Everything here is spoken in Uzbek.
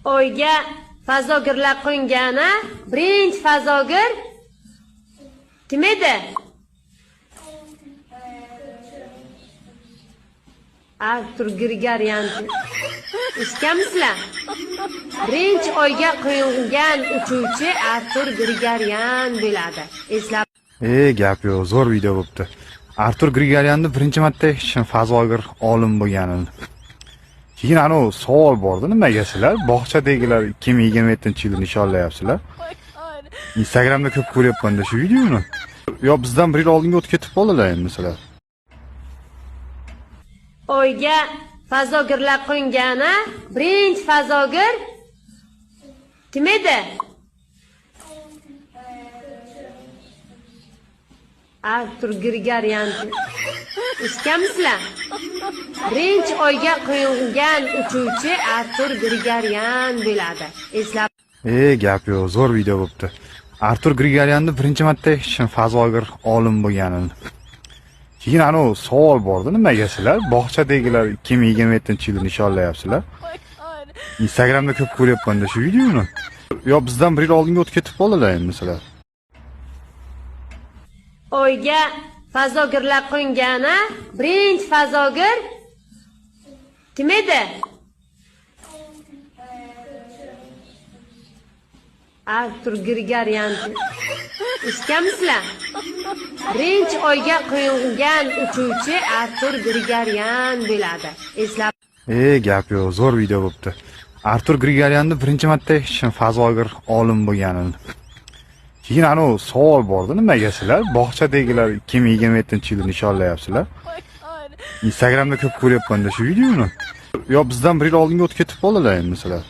Oyga fazogirlar qo'ngani birinchi fazogir kim edi? Artur Grigoryan. Eshitganmisizlar? Birinchi oyga qo'yilgan uchuvchi Artur Grigoryan bo'ladi. Eslab. Gap yo'q, zo'r video bo'pti. Artur Grigoryanni birinchi marta eshitishim fazogir olim bo'lganini. Keyin anu savol bordi, nimaga sizlar bog'chadagilar 2027-yilni nishonlayapsizlar? Instagramda ko'p ko'ryapman-da shu videoni. Yo bizdan bir yil oldinga o'tib ketib qoldilar endi sizlar. Oyga fazogirlar qo'ngani birinchi fazogir kim edi? Artur Grigoryan. Eshitganmisizlar? Birinchi oyga qo'yilgan uchuvchi Artur Grigoryan bo'ladi. Eslab. Gap yo'q, zo'r video bo'pti. Artur Grigoryanni birinchi marta eshitishim fazogir olim bo'lganini. Keyin anu savol bordi, nimaga sizlar bog'chadagilar 2027-yilni nishonlayapsizlar? Instagramda ko'p ko'ryapman-da shu videoni. Yo bizdan bir yil oldinga o'tib ketib qoldilar endi sizlar. Oyga fazogirlar qo'ngani birinchi fazogir kim edi? Artur Grigoryan. Eshitganmisizlar? Birinchi oyga qo'yilgan uchuvchi Artur Grigoryan bo'ladi. Eslab. Gap yo'q, zo'r video bo'pti. Artur Grigoryanni birinchi marta eshitishim fazogir olim bo'lganini. Keyin anu savol bordi, nimaga sizlar bog'chadagilar 2027-yilni nishonlayapsizlar? Instagramda ko'p ko'ryapman-da shu videoni. Yo bizdan bir yil oldinga o'tib ketib qoldilar endi sizlar.